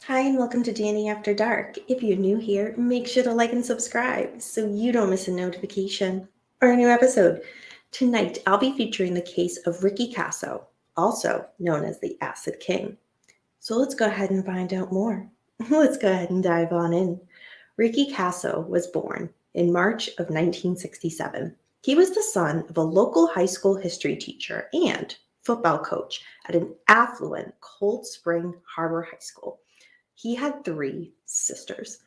Hi, and welcome to Danny After Dark. If you're new here, make sure to like and subscribe so you don't miss a notification or a new episode. Tonight, I'll be featuring the case of Ricky Kasso, also known as the Acid King. So let's go ahead and find out more. Let's go ahead and dive on in. Ricky Kasso was born in March of 1967. He was the son of a local high school history teacher and football coach at an affluent Cold Spring Harbor High School. He had three sisters.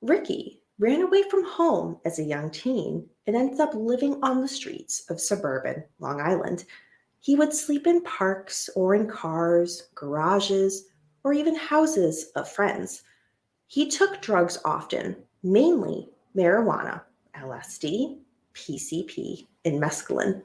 Ricky ran away from home as a young teen and ended up living on the streets of suburban Long Island. He would sleep in parks or in cars, garages, or even houses of friends. He took drugs often, mainly marijuana, LSD, PCP, and mescaline.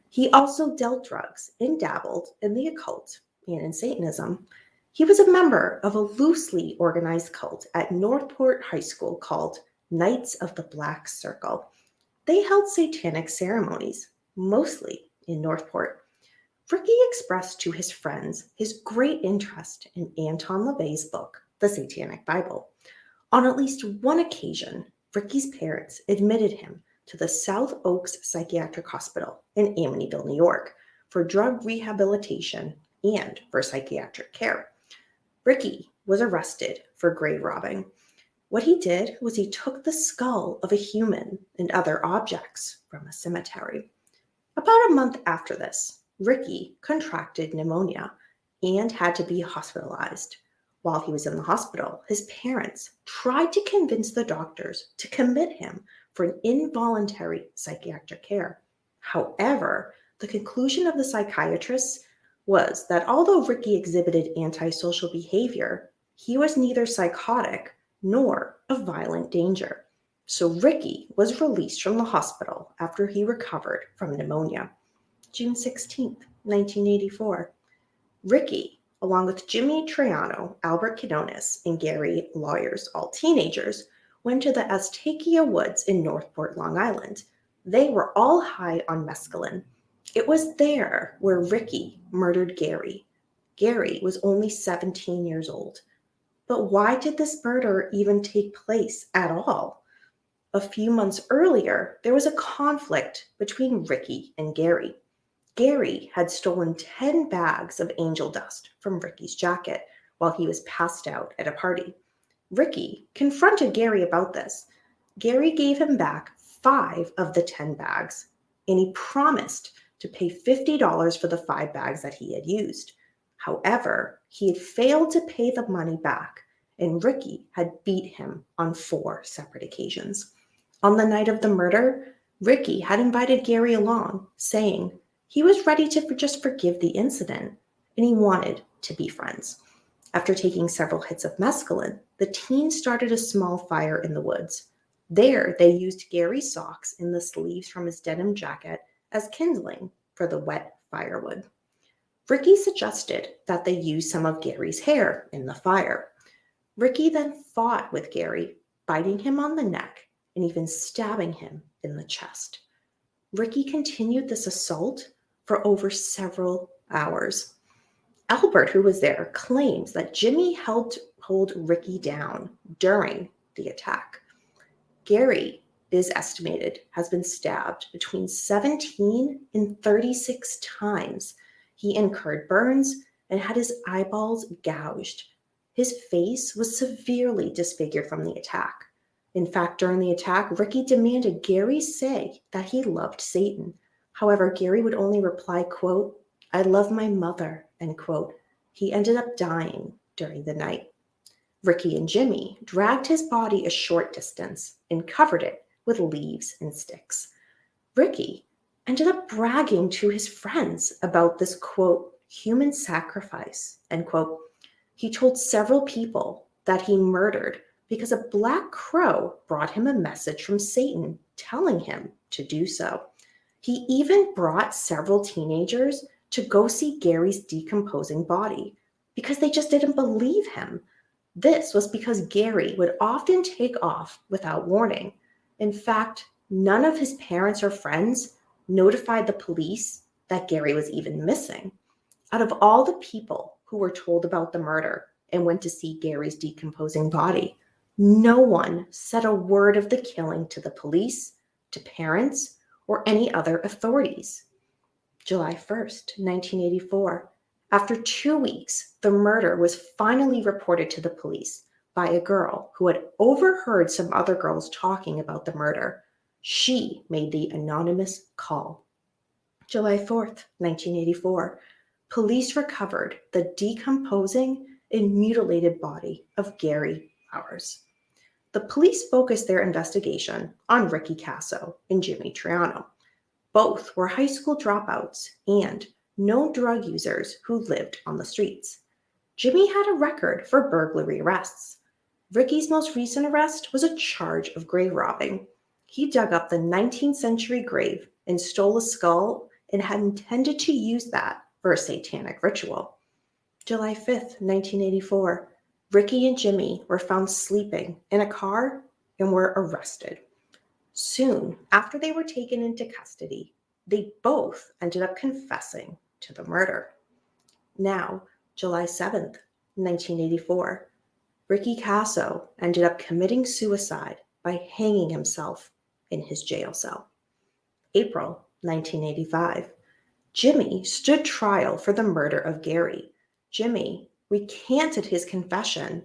He also dealt drugs and dabbled in the occult and in Satanism. He was a member of a loosely organized cult at Northport High School called Knights of the Black Circle. They held satanic ceremonies, mostly in Northport. Ricky expressed to his friends his great interest in Anton LaVey's book, The Satanic Bible. On at least one occasion, Ricky's parents admitted him to the South Oaks Psychiatric Hospital in Amityville, New York, for drug rehabilitation and for psychiatric care. Ricky was arrested for grave robbing. What he did was he took the skull of a human and other objects from a cemetery. About a month after this, Ricky contracted pneumonia and had to be hospitalized. While he was in the hospital, his parents tried to convince the doctors to commit him for an involuntary psychiatric care. However, the conclusion of the psychiatrists was that although Ricky exhibited antisocial behavior, he was neither psychotic nor a violent danger. So Ricky was released from the hospital after he recovered from pneumonia. June 16th, 1984. Ricky, along with Jimmy Triano, Albert Quinones, and Gary Lauwers, all teenagers, went to the Aztecia Woods in Northport, Long Island. They were all high on mescaline. It was there where Ricky murdered Gary. Gary was only 17 years old. But why did this murder even take place at all? A few months earlier, there was a conflict between Ricky and Gary. Gary had stolen 10 bags of angel dust from Ricky's jacket while he was passed out at a party. Ricky confronted Gary about this. Gary gave him back 5 of the 10 bags, and he promised to pay $50 for the 5 bags that he had used. However, he had failed to pay the money back, and Ricky had beat him on 4 separate occasions. On the night of the murder, Ricky had invited Gary along, saying he was ready to just forgive the incident and he wanted to be friends. After taking several hits of mescaline, the teens started a small fire in the woods. There, they used Gary's socks and the sleeves from his denim jacket as kindling for the wet firewood. Ricky suggested that they use some of Gary's hair in the fire. Ricky then fought with Gary, biting him on the neck and even stabbing him in the chest. Ricky continued this assault for over several hours. Albert, who was there, claims that Jimmy helped hold Ricky down during the attack. Gary is estimated has been stabbed between 17 and 36 times. He incurred burns and had his eyeballs gouged. His face was severely disfigured from the attack. In fact, during the attack, Ricky demanded Gary say that he loved Satan. However, Gary would only reply, quote, "I love my mother," end quote. He ended up dying during the night. Ricky and Jimmy dragged his body a short distance and covered it with leaves and sticks. Ricky ended up bragging to his friends about this, quote, "human sacrifice," end quote. He told several people that he murdered because a black crow brought him a message from Satan telling him to do so. He even brought several teenagers to go see Gary's decomposing body because they just didn't believe him. This was because Gary would often take off without warning. In fact, none of his parents or friends notified the police that Gary was even missing. Out of all the people who were told about the murder, and went to see Gary's decomposing body. No one said a word of the killing to the police, to parents, or any other authorities. July 1st, 1984. After 2 weeks, the murder was finally reported to the police by a girl who had overheard some other girls talking about the murder. She made the anonymous call. July 4th, 1984. Police recovered the decomposing and mutilated body of Gary Lauwers. The police focused their investigation on Ricky Kasso and Jimmy Triano. Both were high school dropouts and no drug users who lived on the streets. Jimmy had a record for burglary arrests. Ricky's most recent arrest was a charge of grave robbing. He dug up the 19th century grave and stole a skull and had intended to use that for a satanic ritual. July 5th, 1984. Ricky and Jimmy were found sleeping in a car and were arrested. Soon after they were taken into custody, they both ended up confessing to the murder. Now, July 7th, 1984, Ricky Casso ended up committing suicide by hanging himself in his jail cell. April 1985, Jimmy stood trial for the murder of Gary. Jimmy recanted his confession.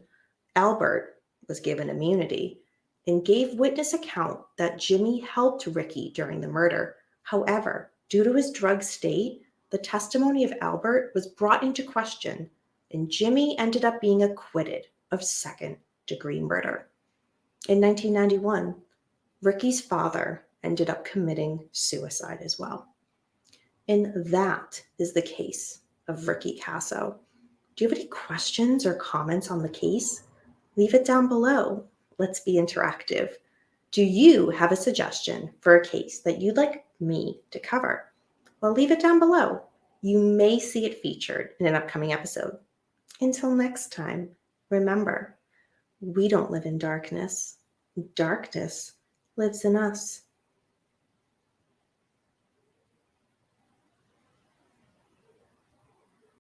Albert was given immunity and gave witness account that Jimmy helped Ricky during the murder. However, due to his drug state, the testimony of Albert was brought into question, and Jimmy ended up being acquitted of second-degree murder. In 1991, Ricky's father ended up committing suicide as well. And that is the case of Ricky Casso. Do you have any questions or comments on the case? Leave it down below. Let's be interactive. Do you have a suggestion for a case that you'd like me to cover? Well, leave it down below. You may see it featured in an upcoming episode. Until next time, remember, we don't live in darkness. Darkness lives in us.